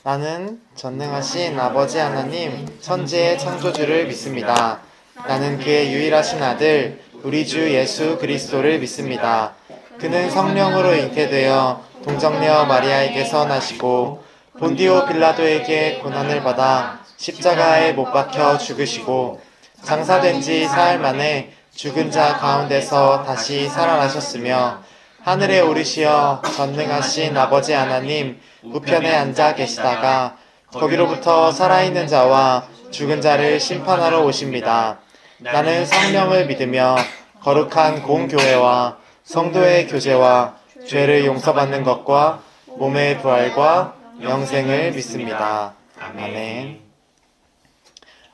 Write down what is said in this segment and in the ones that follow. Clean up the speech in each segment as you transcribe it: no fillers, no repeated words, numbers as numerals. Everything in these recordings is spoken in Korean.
나는 전능하신 아버지 하나님, 천지의 창조주를 믿습니다. 나는 그의 유일하신 아들, 우리 주 예수 그리스도를 믿습니다. 그는 성령으로 잉태되어 동정녀 마리아에게서 나시고 본디오 빌라도에게 고난을 받아 십자가에 못 박혀 죽으시고 장사된 지 사흘 만에 죽은 자 가운데서 다시 살아나셨으며 하늘에 오르시어 전능하신 아버지 하나님 우편에 앉아 계시다가 거기로부터 살아있는 자와 죽은 자를 심판하러 오십니다. 나는 성령을 믿으며 거룩한 공교회와 성도의 교제와 죄를 용서받는 것과 몸의 부활과 영생을 믿습니다. 아멘.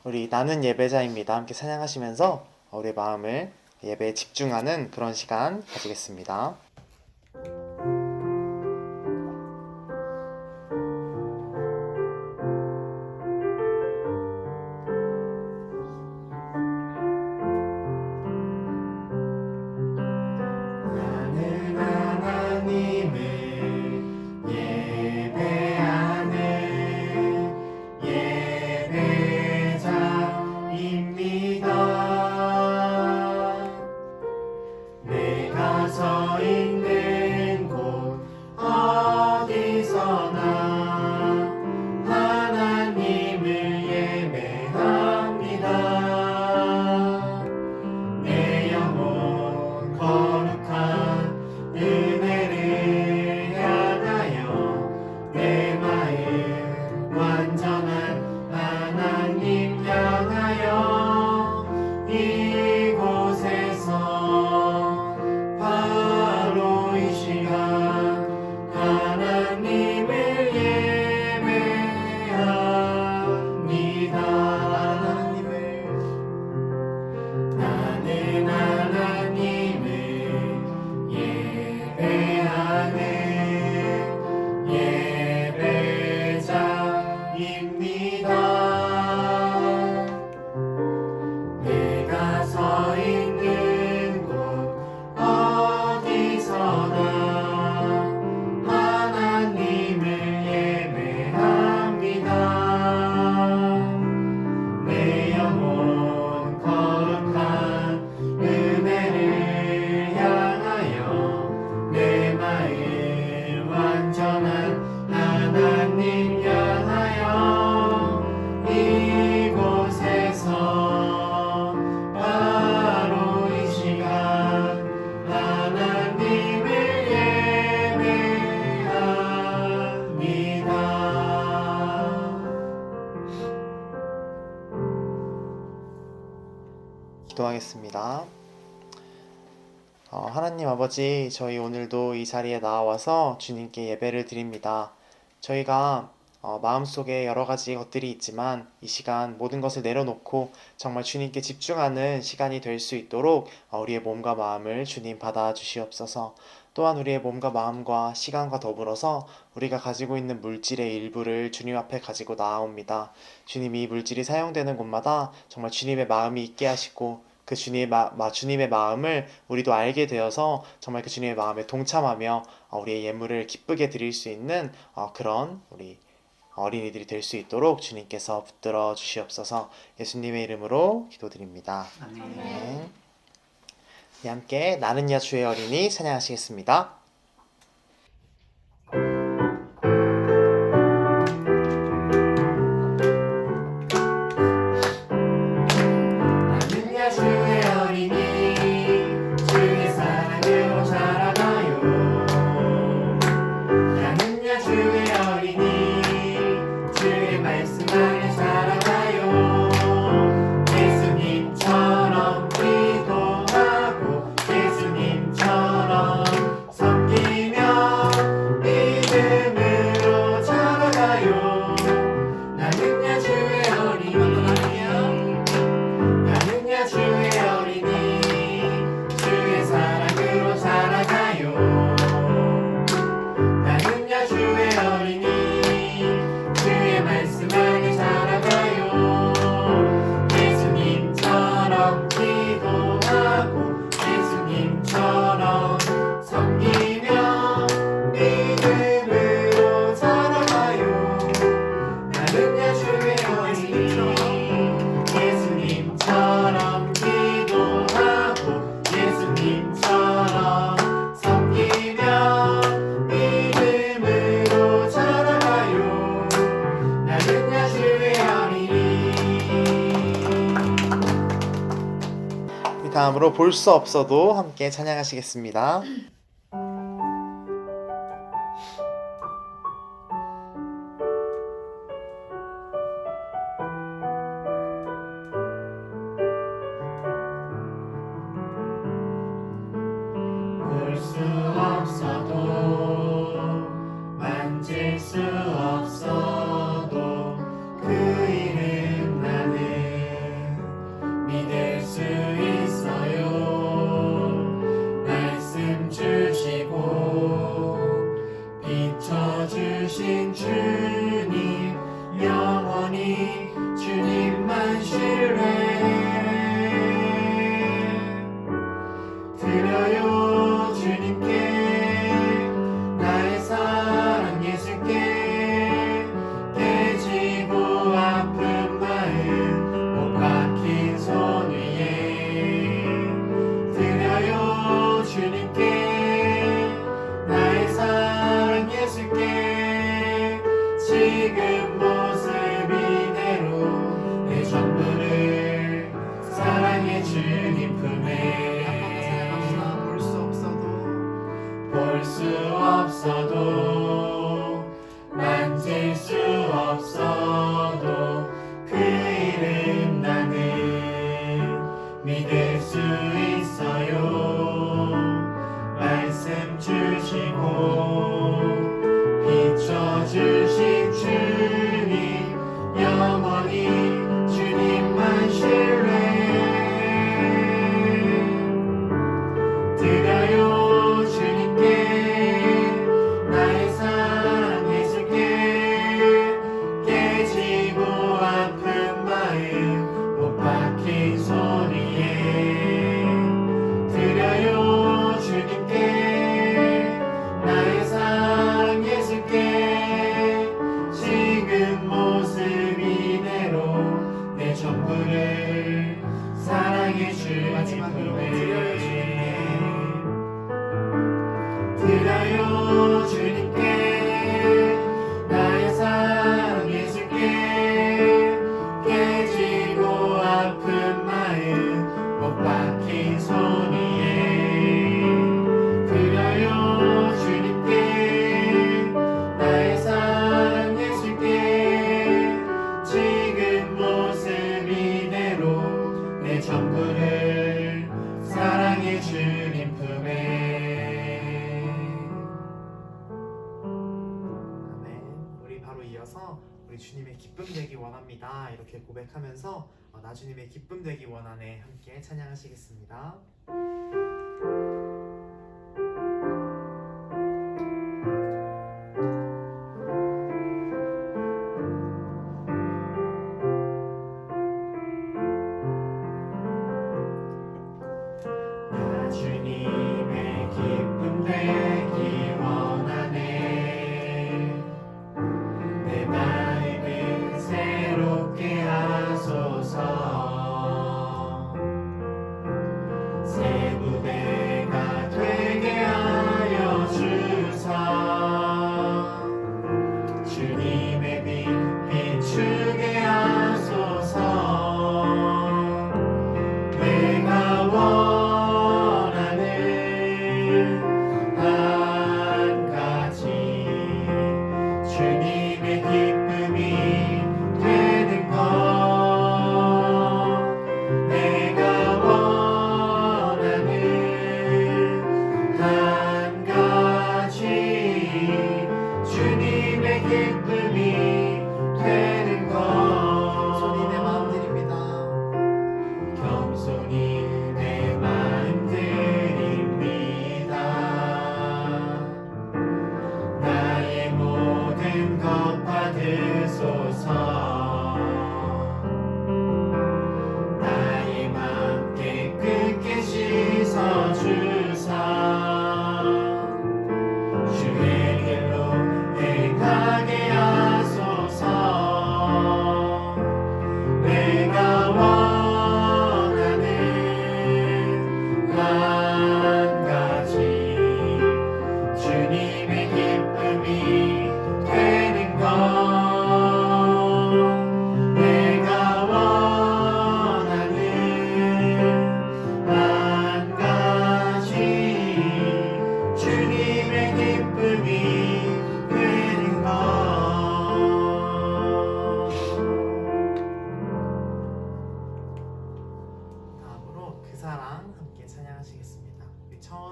우리 나는 예배자입니다. 함께 찬양하시면서 우리의 마음을 예배에 집중하는 그런 시간 가지겠습니다. 기도하겠습니다. 하나님 아버지, 저희 오늘도 이 자리에 나와서 주님께 예배를 드립니다. 저희가 마음속에 여러 가지 것들이 있지만 이 시간 모든 것을 내려놓고 정말 주님께 집중하는 시간이 될 수 있도록 우리의 몸과 마음을 주님 받아 주시옵소서. 또한 우리의 몸과 마음과 시간과 더불어서 우리가 가지고 있는 물질의 일부를 주님 앞에 가지고 나아옵니다. 주님이 이 물질이 사용되는 곳마다 정말 주님의 마음이 있게 하시고 그 주님의 마음을 우리도 알게 되어서 정말 그 주님의 마음에 동참하며 우리의 예물을 기쁘게 드릴 수 있는 그런 우리 어린이들이 될 수 있도록 주님께서 붙들어 주시옵소서. 예수님의 이름으로 기도드립니다. 아멘. 네, 함께 나는야 주의 어린이 찬양하시겠습니다. 예수님처럼 기도하고 예수님처럼 다음으로 볼 수 없어도 함께 찬양하시겠습니다. 볼 수 없어도 만질 수 없어도 그 이름 나는 믿을 수 있어요. 말씀 주시고 비춰주신 주님 영원히 주님만 신뢰해 드려요 주님께 나의 사랑 예수께 깨지고 아픈 마음 못 박힌 손 위에 드려요 주님께 나의 사랑 예수께 지금 모습 이대로 내 전부를 사랑해 주님 품에 볼 수 없어도 만질 수 없어도 그 이름 나는 믿을 수 있어요. 말씀 주시고 비춰주신 주님 영원히 주님만 신뢰해 드려요 나의 사랑 예수께 깨지고 아픈 마음 못 박힌 손 위에 드려요 주님께 나의 사랑 예수께 지금 모습 이대로 내 전부를 사랑해 주님 드려요 주님께 나의 사랑 예수께 깨지고 아픈 마음 못 박힌 손 위에 드려요 주님께 나의 사랑 예수께 지금 모습 이대로 내 전부를 사랑해 주님 품에 이어서 우리 주님의 기쁨 되기 원합니다. 이렇게 고백하면서 나 주님의 기쁨 되기 원하네 함께 찬양하시겠습니다. 나 주님의 기쁨 되기 원하네 내 마음을 새롭게 하소서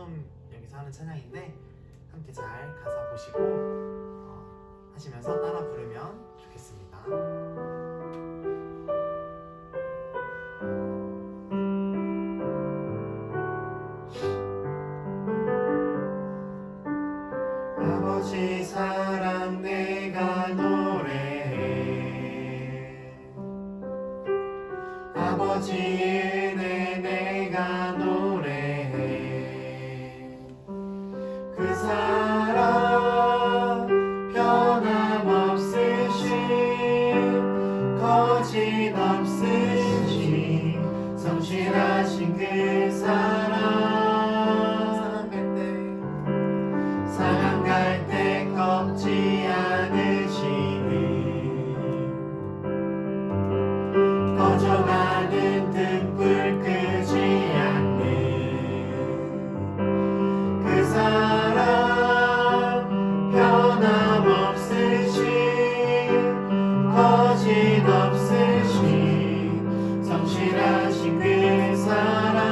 처음 여기서 하는 찬양인데 함께 잘 가사 보시고 하시면서 따라 부르면 좋겠습니다. 아버지 사랑 내가 노래해 아버지의 은혜 내가 노래해 그 사랑 변함없으신 거짓없으신 성실하신 그 사랑 갈 때 꺾지 않으시는 꺼져가는 등불 끄지 않는 그 사랑 변함없으신 거짓없으신 성실하신 그 사랑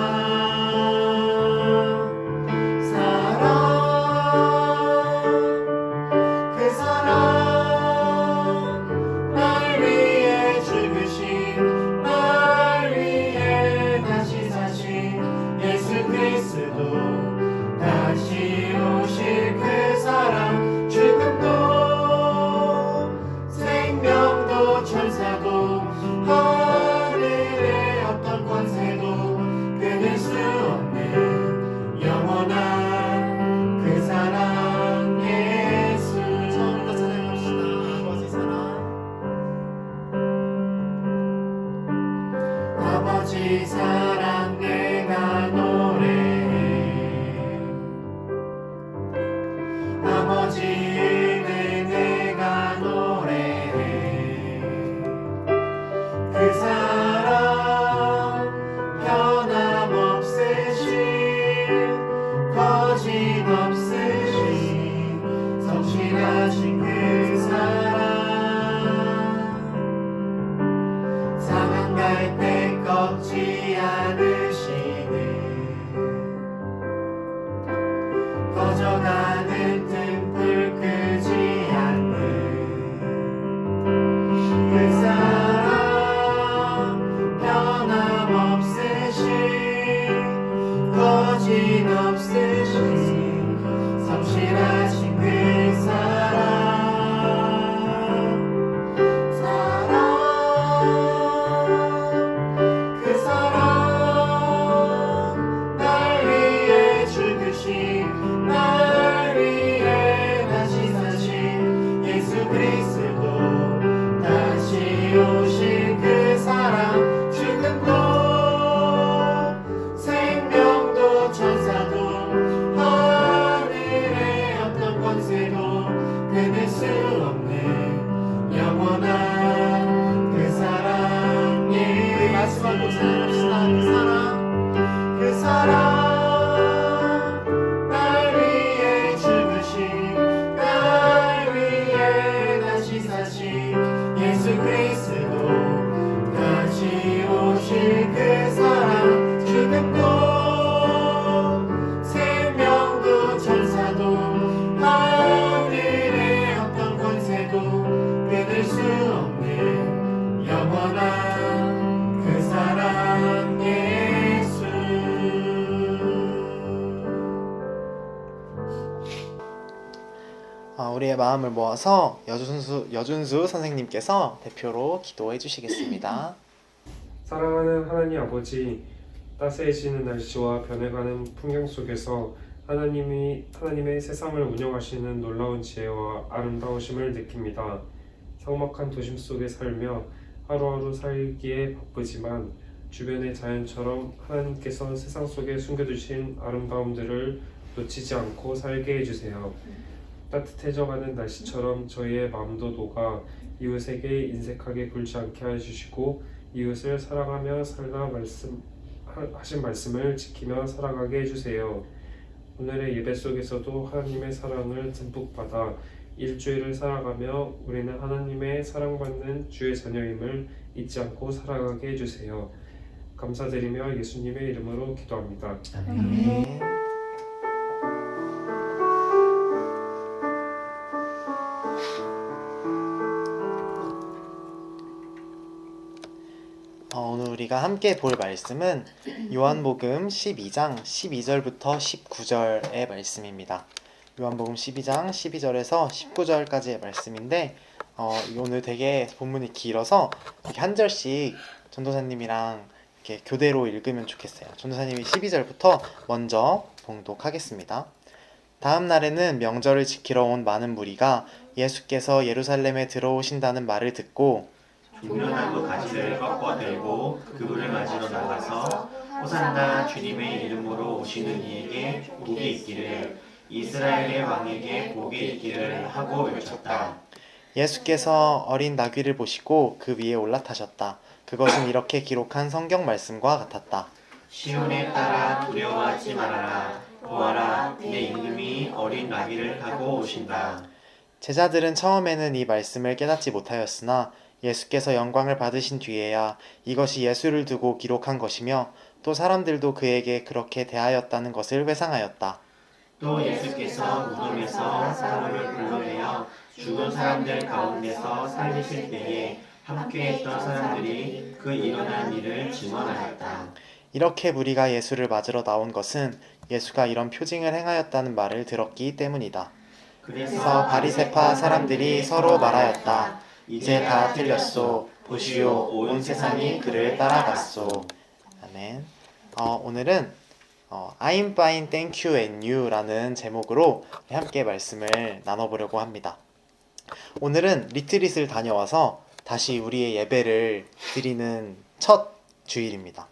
그 사랑 날 위해 죽으신 날 위해 다시 사신 예수 그리스도 다시 오실 그 사랑 죽음도 생명도 천사도 하늘의 어떤 권세도 끊을 수 없는 영원한 그 사랑 예수 처음부터 찬양합시다. 아버지 사랑 아버지 사랑 내가 노래해 아버지 은혜 내가 노래해 그 사랑 변함없으신 거짓없으신 성실하신 그 사랑 상한 갈 때 꺾지 않으시는 꺼져가는 등불 끄지 않는 그 사랑 변함없으신 거짓없으신 성실하신 그 그 사랑 날 위해 죽으신 날 위해 다시 사신 예수 그리스도 다시 오실 그 사랑 죽음도 생명도 천사도 하늘의 어떤 권세도 끊을 수 없는 영원한 그 사랑 예수 마지막으로 찬양합시다. 그 사랑 날 위해 죽으신 날 위해 다시 사신 예수 그리스도 다시 오실 그 사랑 죽음도 생명도 천사도 하늘의 어떤 권세도 끊을 수 없는 영원한 그 사랑 예수. 우리의 마음을 모아서 여준수 선생님께서 대표로 기도해 주시겠습니다. 사랑하는 하나님 아버지, 따스해지는 날씨와 변해가는 풍경 속에서 하나님의 세상을 운영하시는 놀라운 지혜와 아름다우심을 느낍니다. 삭막한 도심 속에 살며 하루하루 살기에 바쁘지만 주변의 자연처럼 하나님께서 세상 속에 숨겨두신 아름다움들을 놓치지 않고 살게 해주세요. 따뜻해져가는 날씨처럼 저희의 마음도 녹아 이웃에게 인색하게 굴지 않게 해주시고 이웃을 사랑하며 살라 하신 말씀을 지키며 살아가게 해주세요. 오늘의 예배 속에서도 하나님의 사랑을 듬뿍 받아 일주일을 살아가며 우리는 하나님의 사랑받는 주의 자녀임을 잊지 않고 살아가게 해주세요. 감사드리며 예수님의 이름으로 기도합니다. 아멘. 오늘 우리가 함께 볼 말씀은 요한복음 12장 12절부터 19절의 말씀입니다. 요한복음 12장 12절에서 19절까지의 말씀인데 오늘 되게 본문이 길어서 이렇게 한 절씩 전도사님이랑 이렇게 교대로 읽으면 좋겠어요. 전도사님이 12절부터 먼저 봉독하겠습니다. 다음 날에는 명절을 지키러 온 많은 무리가 예수께서 예루살렘에 들어오신다는 말을 듣고 종려나무 가지를 꺾어 들고 그분을 맞으러 나가서 호산나 주님의 이름으로 오시는 이에게 복이 있기를 이스라엘의 왕에게 복이 있기를 하고 외쳤다. 예수께서 어린 나귀를 보시고 그 위에 올라타셨다. 그것은 이렇게 기록한 성경 말씀과 같았다. 시온에 따라 두려워하지 말아라. 보아라, 내 임금이 어린 나귀를 타고 오신다. 제자들은 처음에는 이 말씀을 깨닫지 못하였으나 예수께서 영광을 받으신 뒤에야 이것이 예수를 두고 기록한 것이며 또 사람들도 그에게 그렇게 대하였다는 것을 회상하였다. 또 예수께서 무덤에서 사람을 불러내어 죽은 사람들 가운데서 살리실 때에 함께했던 사람들이 그 일어난 일을 증언하였다. 이렇게 무리가 예수를 맞으러 나온 것은 예수가 이런 표징을 행하였다는 말을 들었기 때문이다. 그래서 바리새파 사람들이 서로 말하였다. 이제 다 틀렸소. 보시오, 온 세상이 그를 따라갔소. 아멘. 오늘은 I'm fine, thank you and you라는 제목으로 함께 말씀을 나눠보려고 합니다. 오늘은 리트릿을 다녀와서 다시 우리의 예배를 드리는 첫 주일입니다.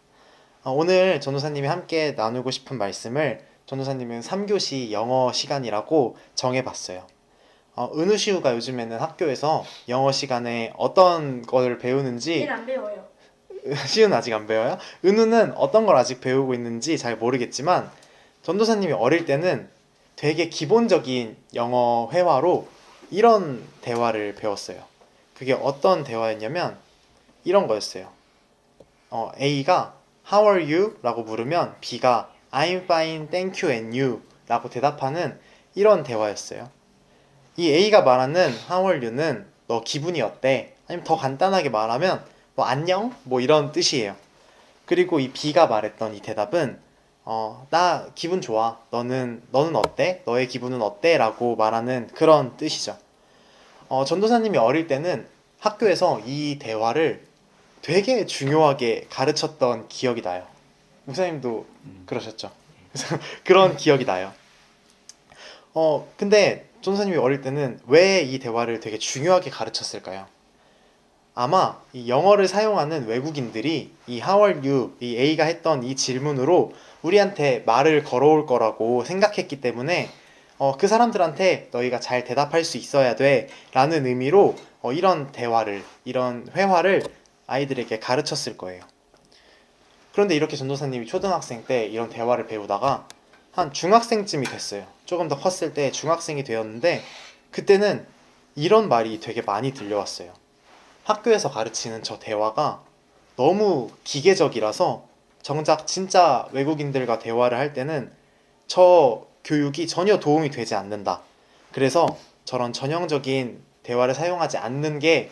오늘 전도사님이 함께 나누고 싶은 말씀을 전도사님은 3교시 영어 시간이라고 정해봤어요. 은우시우가 요즘에는 학교에서 영어 시간에 어떤 걸 배우는지 안 배워요. 시우는 아직 안 배워요? 은우는 어떤 걸 아직 배우고 있는지 잘 모르겠지만 전도사님이 어릴 때는 되게 기본적인 영어 회화로 이런 대화를 배웠어요. 그게 어떤 대화였냐면 이런 거였어요. A가 How are you? 라고 물으면 B가 I'm fine, thank you and you 라고 대답하는 이런 대화였어요. 이 A가 말하는 How are you는 너 기분이 어때? 아니면 더 간단하게 말하면 뭐 안녕? 뭐 이런 뜻이에요. 그리고 이 B가 말했던 이 대답은 나 기분 좋아. 너는 어때? 너의 기분은 어때? 라고 말하는 그런 뜻이죠. 전도사님이 어릴 때는 학교에서 이 대화를 되게 중요하게 가르쳤던 기억이 나요. 목사님도 그러셨죠? 그래서 그런 기억이 나요. 근데 전도사님이 어릴 때는 왜 이 대화를 되게 중요하게 가르쳤을까요? 아마 이 영어를 사용하는 외국인들이 이 How are you? 이 A가 했던 이 질문으로 우리한테 말을 걸어올 거라고 생각했기 때문에 그 사람들한테 너희가 잘 대답할 수 있어야 돼 라는 의미로 이런 대화를, 이런 회화를 아이들에게 가르쳤을 거예요. 그런데 이렇게 전도사님이 초등학생 때 이런 대화를 배우다가 한 중학생쯤이 됐어요. 조금 더 컸을 때 중학생이 되었는데 그때는 이런 말이 되게 많이 들려왔어요. 학교에서 가르치는 저 대화가 너무 기계적이라서 정작 진짜 외국인들과 대화를 할 때는 저 교육이 전혀 도움이 되지 않는다. 그래서 저런 전형적인 대화를 사용하지 않는 게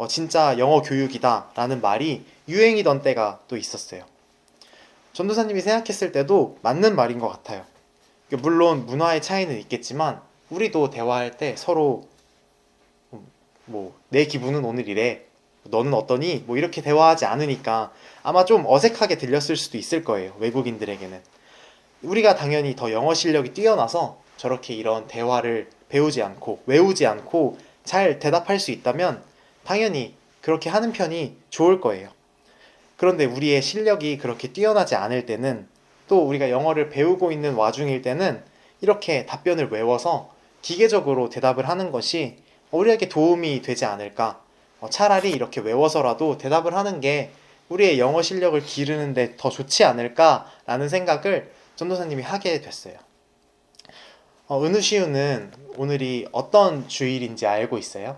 진짜 영어 교육이다 라는 말이 유행이던 때가 또 있었어요. 전도사님이 생각했을 때도 맞는 말인 것 같아요. 물론 문화의 차이는 있겠지만 우리도 대화할 때 서로 뭐 내 기분은 오늘 이래, 너는 어떠니? 뭐 이렇게 대화하지 않으니까 아마 좀 어색하게 들렸을 수도 있을 거예요. 외국인들에게는. 우리가 당연히 더 영어 실력이 뛰어나서 저렇게 이런 대화를 배우지 않고 외우지 않고 잘 대답할 수 있다면 당연히 그렇게 하는 편이 좋을 거예요. 그런데 우리의 실력이 그렇게 뛰어나지 않을 때는 또 우리가 영어를 배우고 있는 와중일 때는 이렇게 답변을 외워서 기계적으로 대답을 하는 것이 우리에게 도움이 되지 않을까. 차라리 이렇게 외워서라도 대답을 하는 게 우리의 영어 실력을 기르는데 더 좋지 않을까라는 생각을 전도사님이 하게 됐어요. 은우시우는 오늘이 어떤 주일인지 알고 있어요?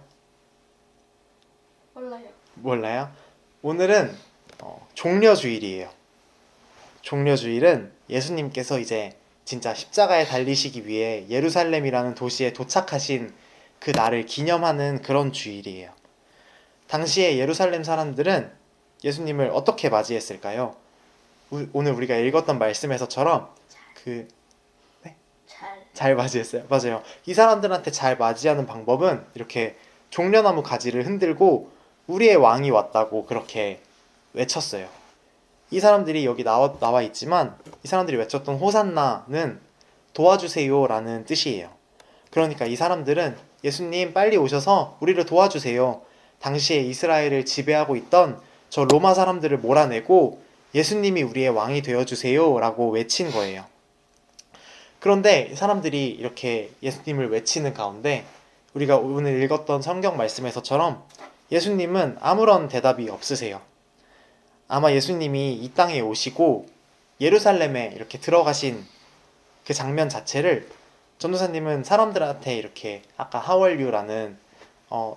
몰라요? 오늘은 종려주일이에요. 종려주일은 예수님께서 이제 진짜 십자가에 달리시기 위해 예루살렘이라는 도시에 도착하신 그 날을 기념하는 그런 주일이에요. 당시에 예루살렘 사람들은 예수님을 어떻게 맞이했을까요? 오늘 우리가 읽었던 말씀에서처럼 그 잘 맞이했어요. 맞아요. 이 사람들한테 잘 맞이하는 방법은 이렇게 종려나무 가지를 흔들고 우리의 왕이 왔다고 그렇게 외쳤어요. 이 사람들이 여기 나와 있지만 이 사람들이 외쳤던 호산나는 도와주세요라는 뜻이에요. 그러니까 이 사람들은 예수님 빨리 오셔서 우리를 도와주세요. 당시에 이스라엘을 지배하고 있던 저 로마 사람들을 몰아내고 예수님이 우리의 왕이 되어주세요 라고 외친 거예요. 그런데 사람들이 이렇게 예수님을 외치는 가운데 우리가 오늘 읽었던 성경 말씀에서처럼 예수님은 아무런 대답이 없으세요. 아마 예수님이 이 땅에 오시고 예루살렘에 이렇게 들어가신 그 장면 자체를 전도사님은 사람들한테 이렇게 아까 How are you라는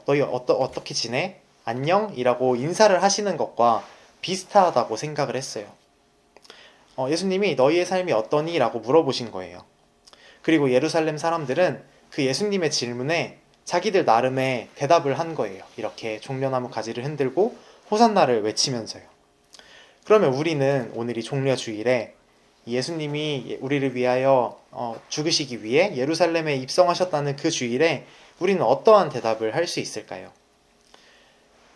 너희 어떻게 지내? 안녕? 이라고 인사를 하시는 것과 비슷하다고 생각을 했어요. 예수님이 너희의 삶이 어떠니? 라고 물어보신 거예요. 그리고 예루살렘 사람들은 그 예수님의 질문에 자기들 나름의 대답을 한 거예요. 이렇게 종려나무 가지를 흔들고 호산나를 외치면서요. 그러면 우리는 오늘 이 종려주일에 예수님이 우리를 위하여 죽으시기 위해 예루살렘에 입성하셨다는 그 주일에 우리는 어떠한 대답을 할 수 있을까요?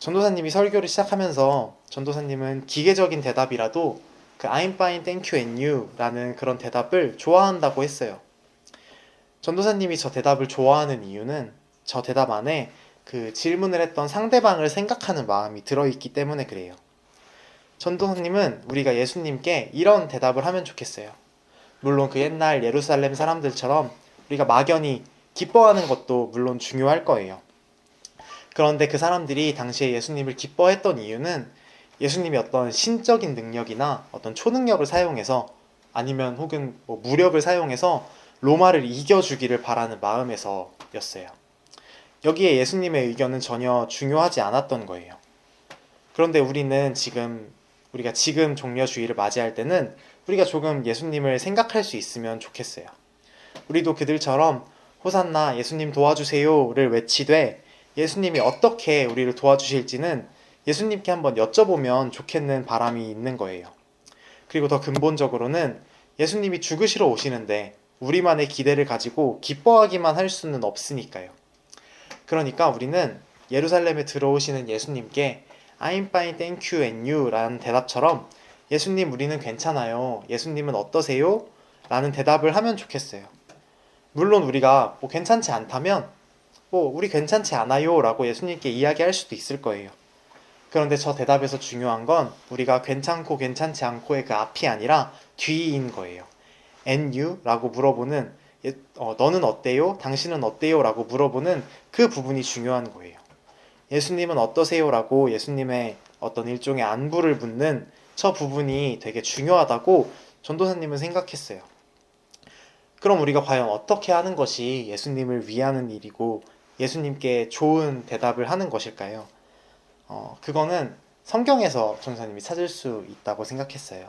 전도사님이 설교를 시작하면서 전도사님은 기계적인 대답이라도 그 I'm fine, thank you and you 라는 그런 대답을 좋아한다고 했어요. 전도사님이 저 대답을 좋아하는 이유는 저 대답 안에 그 질문을 했던 상대방을 생각하는 마음이 들어있기 때문에 그래요. 전도사님은 우리가 예수님께 이런 대답을 하면 좋겠어요. 물론 그 옛날 예루살렘 사람들처럼 우리가 막연히 기뻐하는 것도 물론 중요할 거예요. 그런데 그 사람들이 당시에 예수님을 기뻐했던 이유는 예수님이 어떤 신적인 능력이나 어떤 초능력을 사용해서 아니면 혹은 무력을 사용해서 로마를 이겨주기를 바라는 마음에서였어요. 여기에 예수님의 의견은 전혀 중요하지 않았던 거예요. 그런데 우리가 지금 종려주의를 맞이할 때는 우리가 조금 예수님을 생각할 수 있으면 좋겠어요. 우리도 그들처럼 호산나 예수님 도와주세요를 외치되 예수님이 어떻게 우리를 도와주실지는 예수님께 한번 여쭤보면 좋겠는 바람이 있는 거예요. 그리고 더 근본적으로는 예수님이 죽으시러 오시는데 우리만의 기대를 가지고 기뻐하기만 할 수는 없으니까요. 그러니까 우리는 예루살렘에 들어오시는 예수님께 I'm fine, thank you and you 라는 대답처럼 예수님 우리는 괜찮아요. 예수님은 어떠세요? 라는 대답을 하면 좋겠어요. 물론 우리가 괜찮지 않다면 우리 괜찮지 않아요 라고 예수님께 이야기할 수도 있을 거예요. 그런데 저 대답에서 중요한 건 우리가 괜찮고 괜찮지 않고의 그 앞이 아니라 뒤인 거예요. And you? 라고 물어보는 너는 어때요? 당신은 어때요? 라고 물어보는 그 부분이 중요한 거예요. 예수님은 어떠세요? 라고 예수님의 어떤 일종의 안부를 묻는 저 부분이 되게 중요하다고 전도사님은 생각했어요. 그럼 우리가 과연 어떻게 하는 것이 예수님을 위하는 일이고 예수님께 좋은 대답을 하는 것일까요? 그거는 성경에서 전도사님이 찾을 수 있다고 생각했어요.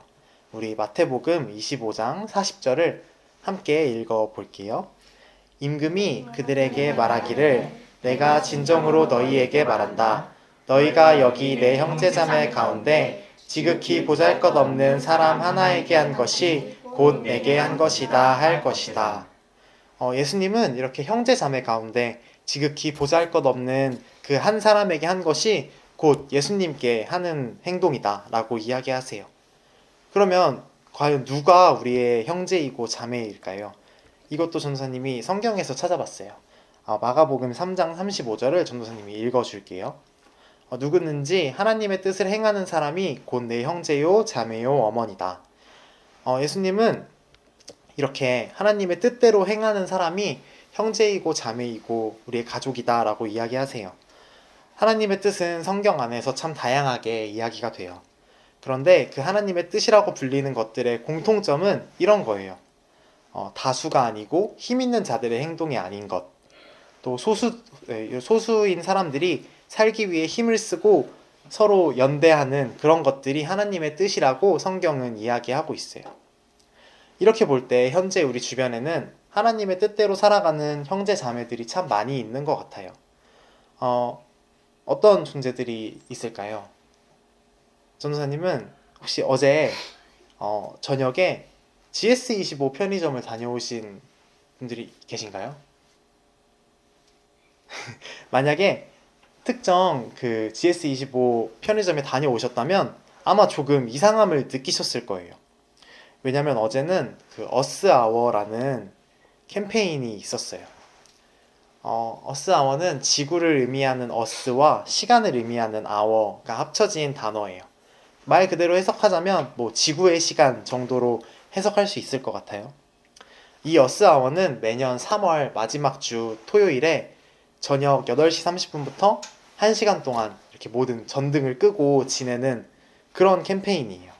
우리 마태복음 25장 40절을 함께 읽어 볼게요. 임금이 그들에게 말하기를 내가 진정으로 너희에게 말한다. 너희가 여기 내 형제자매 가운데 지극히 보잘것없는 사람 하나에게 한 것이 곧 내게 한 것이다 할 것이다. 예수님은 이렇게 형제자매 가운데 지극히 보잘것없는 그 한 사람에게 한 것이 곧 예수님께 하는 행동이다 라고 이야기하세요. 그러면 과연 누가 우리의 형제이고 자매일까요? 이것도 전도사님이 성경에서 찾아봤어요. 마가복음 3장 35절을 전도사님이 읽어줄게요. 누구든지 하나님의 뜻을 행하는 사람이 곧 내 형제요 자매요 어머니다. 예수님은 이렇게 하나님의 뜻대로 행하는 사람이 형제이고 자매이고 우리의 가족이다 라고 이야기하세요. 하나님의 뜻은 성경 안에서 참 다양하게 이야기가 돼요. 그런데 그 하나님의 뜻이라고 불리는 것들의 공통점은 이런 거예요. 다수가 아니고 힘 있는 자들의 행동이 아닌 것. 또 소수인 사람들이 살기 위해 힘을 쓰고 서로 연대하는 그런 것들이 하나님의 뜻이라고 성경은 이야기하고 있어요. 이렇게 볼 때 현재 우리 주변에는 하나님의 뜻대로 살아가는 형제 자매들이 참 많이 있는 것 같아요. 어떤 존재들이 있을까요? 전도사님은 혹시 어제 저녁에 GS25 편의점을 다녀오신 분들이 계신가요? 만약에 특정 그 GS25 편의점에 다녀오셨다면 아마 조금 이상함을 느끼셨을 거예요. 왜냐면 어제는 그 어스아워라는 캠페인이 있었어요. 어스아워는 지구를 의미하는 어스와 시간을 의미하는 아워가 합쳐진 단어예요. 말 그대로 해석하자면 뭐 지구의 시간 정도로 해석할 수 있을 것 같아요. 이 어스아워는 매년 3월 마지막 주 토요일에 저녁 8시 30분부터 1시간 동안 이렇게 모든 전등을 끄고 지내는 그런 캠페인이에요.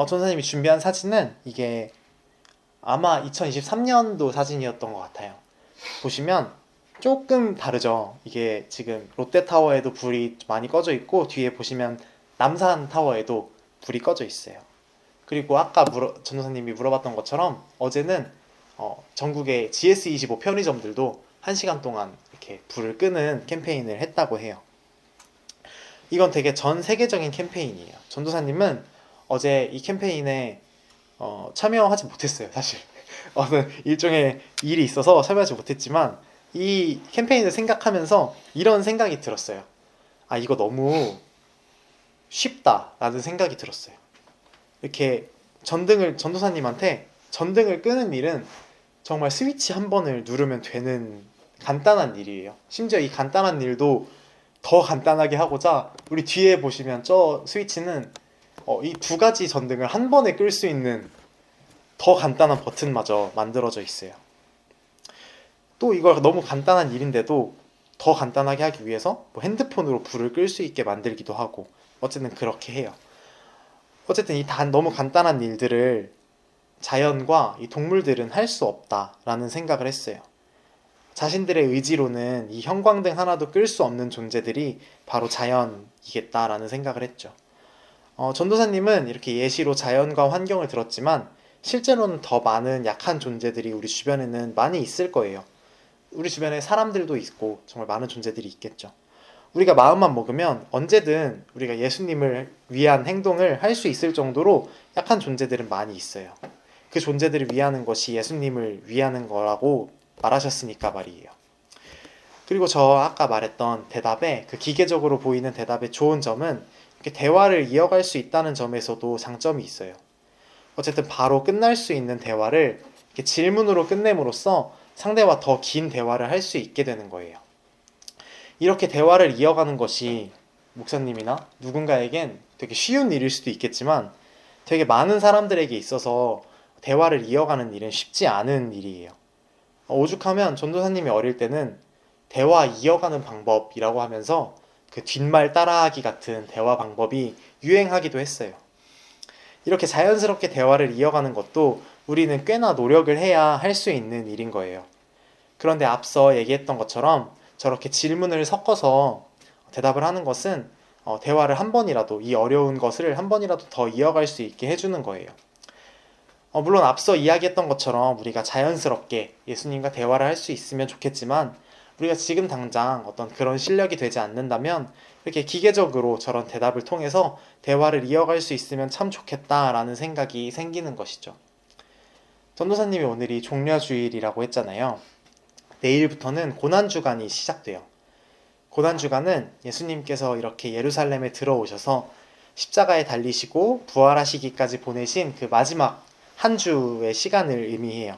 전사님이 준비한 사진은 이게 아마 2023년도 사진이었던 것 같아요. 보시면 조금 다르죠. 이게 지금 롯데타워에도 불이 많이 꺼져 있고 뒤에 보시면 남산타워에도 불이 꺼져 있어요. 그리고 아까 전도사님이 물어봤던 것처럼 어제는 전국의 GS25 편의점들도 1시간 동안 이렇게 불을 끄는 캠페인을 했다고 해요. 이건 되게 전 세계적인 캠페인이에요. 전도사님은 어제 이 캠페인에 참여하지 못했어요, 사실. 어느 일종의 일이 있어서 참여하지 못했지만 이 캠페인을 생각하면서 이런 생각이 들었어요. 아, 이거 너무 쉽다라는 생각이 들었어요. 이렇게 전도사님한테 전등을 끄는 일은 정말 스위치 한 번을 누르면 되는 간단한 일이에요. 심지어 이 간단한 일도 더 간단하게 하고자 우리 뒤에 보시면 저 스위치는 이 두 가지 전등을 한 번에 끌 수 있는 더 간단한 버튼마저 만들어져 있어요. 또 이거 너무 간단한 일인데도 더 간단하게 하기 위해서 뭐 핸드폰으로 불을 끌 수 있게 만들기도 하고 어쨌든 그렇게 해요. 어쨌든 이 너무 간단한 일들을 자연과 이 동물들은 할 수 없다라는 생각을 했어요. 자신들의 의지로는 이 형광등 하나도 끌 수 없는 존재들이 바로 자연이겠다라는 생각을 했죠. 전도사님은 이렇게 예시로 자연과 환경을 들었지만 실제로는 더 많은 약한 존재들이 우리 주변에는 많이 있을 거예요. 우리 주변에 사람들도 있고 정말 많은 존재들이 있겠죠. 우리가 마음만 먹으면 언제든 우리가 예수님을 위한 행동을 할 수 있을 정도로 약한 존재들은 많이 있어요. 그 존재들을 위하는 것이 예수님을 위하는 거라고 말하셨으니까 말이에요. 그리고 저 아까 말했던 대답에 그 기계적으로 보이는 대답의 좋은 점은 이렇게 대화를 이어갈 수 있다는 점에서도 장점이 있어요. 어쨌든 바로 끝날 수 있는 대화를 이렇게 질문으로 끝냄으로써 상대와 더 긴 대화를 할 수 있게 되는 거예요. 이렇게 대화를 이어가는 것이 목사님이나 누군가에겐 되게 쉬운 일일 수도 있겠지만 되게 많은 사람들에게 있어서 대화를 이어가는 일은 쉽지 않은 일이에요. 오죽하면 전도사님이 어릴 때는 대화 이어가는 방법이라고 하면서 그 뒷말 따라하기 같은 대화 방법이 유행하기도 했어요. 이렇게 자연스럽게 대화를 이어가는 것도 우리는 꽤나 노력을 해야 할 수 있는 일인 거예요. 그런데 앞서 얘기했던 것처럼 저렇게 질문을 섞어서 대답을 하는 것은 대화를 한 번이라도 이 어려운 것을 한 번이라도 더 이어갈 수 있게 해주는 거예요. 물론 앞서 이야기했던 것처럼 우리가 자연스럽게 예수님과 대화를 할 수 있으면 좋겠지만 우리가 지금 당장 어떤 그런 실력이 되지 않는다면 이렇게 기계적으로 저런 대답을 통해서 대화를 이어갈 수 있으면 참 좋겠다라는 생각이 생기는 것이죠. 전도사님이 오늘이 종려주일이라고 했잖아요. 내일부터는 고난주간이 시작돼요. 고난주간은 예수님께서 이렇게 예루살렘에 들어오셔서 십자가에 달리시고 부활하시기까지 보내신 그 마지막 한 주의 시간을 의미해요.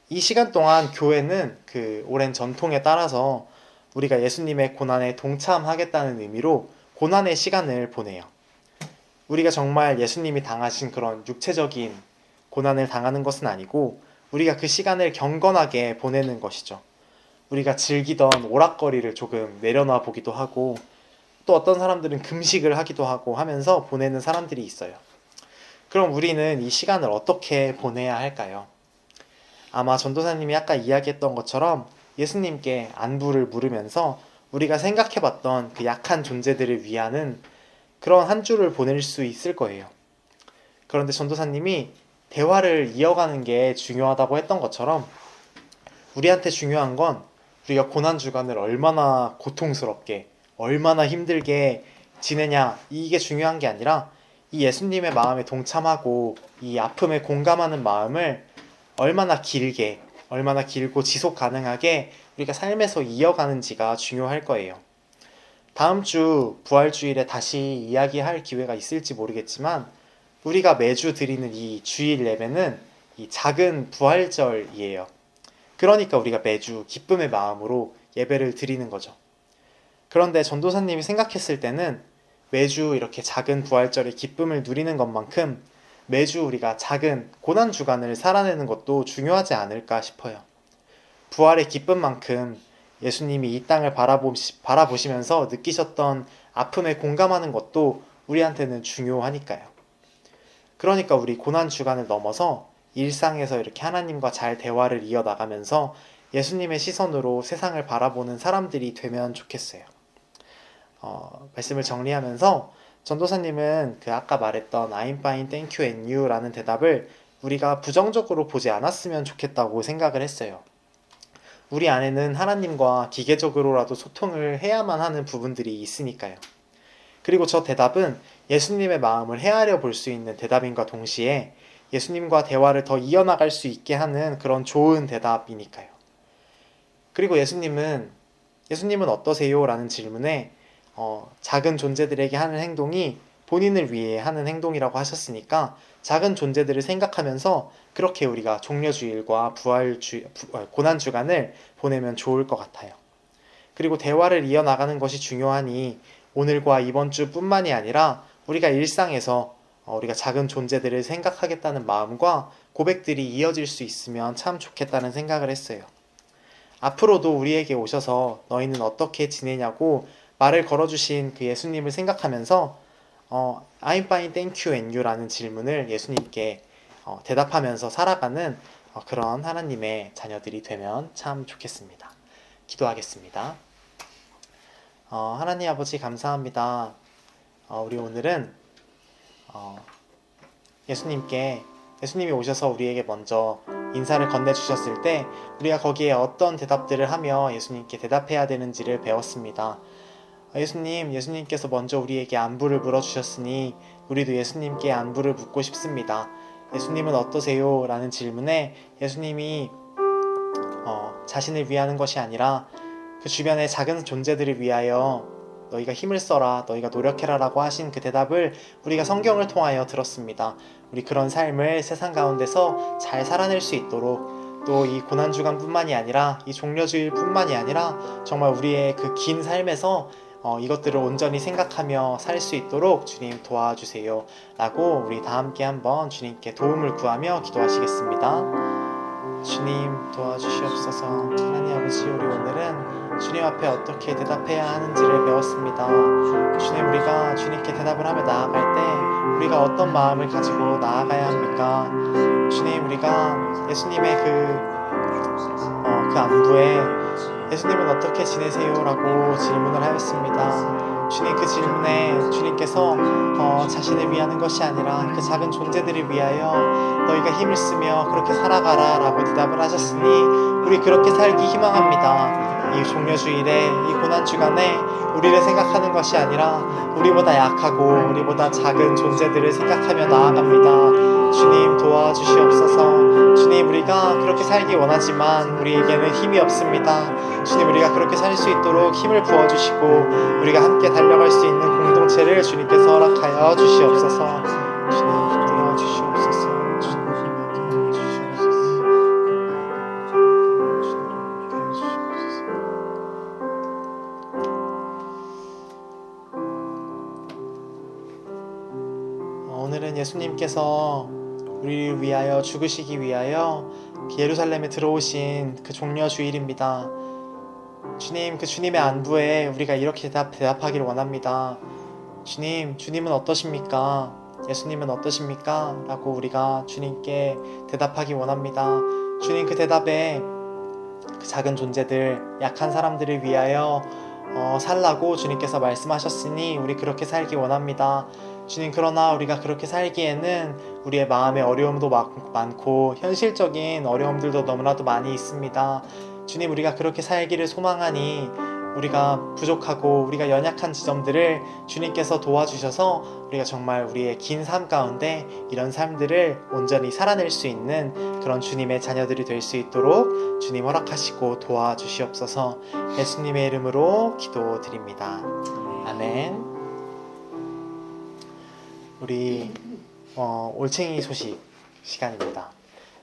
이 시간 동안 교회는 그 오랜 전통에 따라서 우리가 예수님의 고난에 동참하겠다는 의미로 고난의 시간을 보내요. 우리가 정말 예수님이 당하신 그런 육체적인 고난을 당하는 것은 아니고 우리가 그 시간을 경건하게 보내는 것이죠. 우리가 즐기던 오락거리를 조금 내려놔 보기도 하고 또 어떤 사람들은 금식을 하기도 하고 하면서 보내는 사람들이 있어요. 그럼 우리는 이 시간을 어떻게 보내야 할까요? 아마 전도사님이 아까 이야기했던 것처럼 예수님께 안부를 물으면서 우리가 생각해봤던 그 약한 존재들을 위하는 그런 한 주를 보낼 수 있을 거예요. 그런데 전도사님이 대화를 이어가는 게 중요하다고 했던 것처럼 우리한테 중요한 건 우리가 고난주간을 얼마나 고통스럽게 얼마나 힘들게 지내냐 이게 중요한 게 아니라 이 예수님의 마음에 동참하고 이 아픔에 공감하는 마음을 얼마나 길게, 얼마나 길고 지속 가능하게 우리가 삶에서 이어가는지가 중요할 거예요. 다음 주 부활주일에 다시 이야기할 기회가 있을지 모르겠지만 우리가 매주 드리는 이 주일 예배는 이 작은 부활절이에요. 그러니까 우리가 매주 기쁨의 마음으로 예배를 드리는 거죠. 그런데 전도사님이 생각했을 때는 매주 이렇게 작은 부활절의 기쁨을 누리는 것만큼 매주 우리가 작은 고난주간을 살아내는 것도 중요하지 않을까 싶어요. 부활의 기쁨만큼 예수님이 이 땅을 바라보시면서 느끼셨던 아픔에 공감하는 것도 우리한테는 중요하니까요. 그러니까 우리 고난주간을 넘어서 일상에서 이렇게 하나님과 잘 대화를 이어나가면서 예수님의 시선으로 세상을 바라보는 사람들이 되면 좋겠어요. 말씀을 정리하면서 전도사님은 그 아까 말했던 I'm fine, thank you and you라는 대답을 우리가 부정적으로 보지 않았으면 좋겠다고 생각을 했어요. 우리 안에는 하나님과 기계적으로라도 소통을 해야만 하는 부분들이 있으니까요. 그리고 저 대답은 예수님의 마음을 헤아려 볼 수 있는 대답인과 동시에 예수님과 대화를 더 이어나갈 수 있게 하는 그런 좋은 대답이니까요. 그리고 예수님은 어떠세요? 라는 질문에 작은 존재들에게 하는 행동이 본인을 위해 하는 행동이라고 하셨으니까 작은 존재들을 생각하면서 그렇게 우리가 종려주일과 고난주간을 보내면 좋을 것 같아요. 그리고 대화를 이어나가는 것이 중요하니 오늘과 이번 주뿐만이 아니라 우리가 일상에서 우리가 작은 존재들을 생각하겠다는 마음과 고백들이 이어질 수 있으면 참 좋겠다는 생각을 했어요. 앞으로도 우리에게 오셔서 너희는 어떻게 지내냐고 말을 걸어주신 그 예수님을 생각하면서 I'm fine, thank you and you라는 질문을 예수님께 대답하면서 살아가는 그런 하나님의 자녀들이 되면 참 좋겠습니다. 기도하겠습니다. 하나님 아버지 감사합니다. 우리 오늘은 예수님이 오셔서 우리에게 먼저 인사를 건네주셨을 때 우리가 거기에 어떤 대답들을 하며 예수님께 대답해야 되는지를 배웠습니다. 예수님께서 먼저 우리에게 안부를 물어주셨으니 우리도 예수님께 안부를 묻고 싶습니다. 예수님은 어떠세요? 라는 질문에 예수님이 자신을 위하는 것이 아니라 그 주변의 작은 존재들을 위하여 너희가 힘을 써라, 너희가 노력해라 라고 하신 그 대답을 우리가 성경을 통하여 들었습니다. 우리 그런 삶을 세상 가운데서 잘 살아낼 수 있도록 또 이 고난주간뿐만이 아니라 이 종려주일뿐만이 아니라 정말 우리의 그 긴 삶에서 이것들을 온전히 생각하며 살 수 있도록 주님 도와주세요 라고 우리 다 함께 한번 주님께 도움을 구하며 기도하시겠습니다. 주님 도와주시옵소서. 하나님 아버지, 우리 오늘은 주님 앞에 어떻게 대답해야 하는지를 배웠습니다. 주님, 우리가 주님께 대답을 하며 나아갈 때 우리가 어떤 마음을 가지고 나아가야 합니까? 주님, 우리가 예수님의 그 안부에 예수님은 어떻게 지내세요? 라고 질문을 하였습니다. 주님, 그 질문에 주님께서 자신을 위하는 것이 아니라 그 작은 존재들을 위하여 너희가 힘을 쓰며 그렇게 살아가라 라고 대답을 하셨으니 우리 그렇게 살기 희망합니다. 이 종려주일에 이 고난주간에 우리를 생각하는 것이 아니라 우리보다 약하고 우리보다 작은 존재들을 생각하며 나아갑니다. 주님 도와주시옵소서. 주님, 우리가 그렇게 살기 원하지만 우리에게는 힘이 없습니다. 주님, 우리가 그렇게 살 수 있도록 힘을 부어주시고 우리가 함께 달려갈 수 있는 공동체를 주님께서 허락하여 주시옵소서. 주님 도와주시옵소서. 오늘은 예수님께서 우리를 위하여 죽으시기 위하여 예루살렘에 들어오신 그 종려주일입니다. 주님, 그 주님의 안부에 우리가 이렇게 대답하기를 원합니다. 주님은 어떠십니까? 예수님은 어떠십니까? 라고 우리가 주님께 대답하기 원합니다. 주님, 그 대답에 그 작은 존재들, 약한 사람들을 위하여 살라고 주님께서 말씀하셨으니 우리 그렇게 살기 원합니다. 주님, 그러나 우리가 그렇게 살기에는 우리의 마음에 어려움도 많고 현실적인 어려움들도 너무나도 많이 있습니다. 주님, 우리가 그렇게 살기를 소망하니 우리가 부족하고 우리가 연약한 지점들을 주님께서 도와주셔서 우리가 정말 우리의 긴 삶 가운데 이런 삶들을 온전히 살아낼 수 있는 그런 주님의 자녀들이 될 수 있도록 주님 허락하시고 도와주시옵소서. 예수님의 이름으로 기도드립니다. 아멘. 우리 올챙이 소식 시간입니다.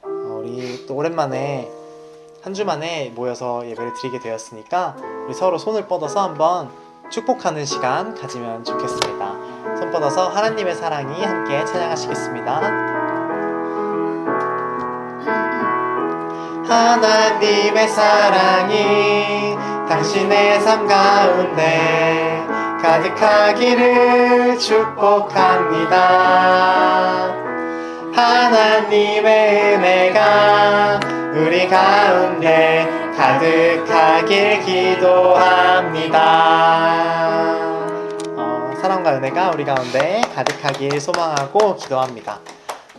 우리 또 오랜만에 한 주 만에 모여서 예배를 드리게 되었으니까 우리 서로 손을 뻗어서 한번 축복하는 시간 가지면 좋겠습니다. 손 뻗어서 하나님의 사랑이 함께 찬양하시겠습니다. 하나님의 사랑이 당신의 삶 가운데 가득하기를 축복합니다. 하나님의 은혜가 우리 가운데 가득하길 기도합니다. 사랑과 은혜가 우리 가운데 가득하길 소망하고 기도합니다.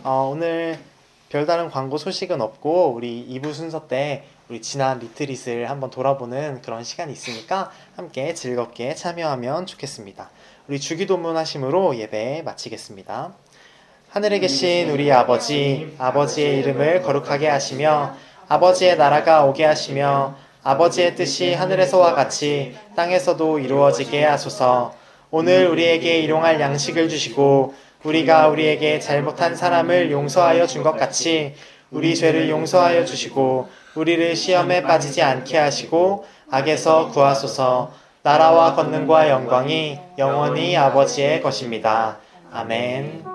오늘 별다른 광고 소식은 없고 우리 2부 순서 때 우리 지난 리트릿을 한번 돌아보는 그런 시간이 있으니까 함께 즐겁게 참여하면 좋겠습니다. 우리 주기도문 하심으로 예배 마치겠습니다. 하늘에 계신 우리 아버지, 아버지의 이름을 거룩하게 하시며 아버지의 나라가 오게 하시며 아버지의 뜻이 하늘에서와 같이 땅에서도 이루어지게 하소서. 오늘 우리에게 일용할 양식을 주시고 우리가 우리에게 잘못한 사람을 용서하여 준 것 같이 우리 죄를 용서하여 주시고 우리를 시험에 빠지지 않게 하시고 악에서 구하소서. 나라와 권능과 영광이 영원히 아버지의 것입니다. 아멘.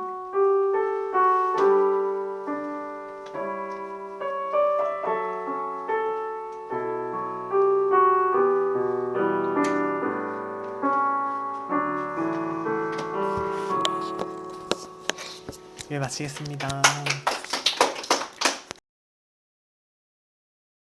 예, 마치겠습니다.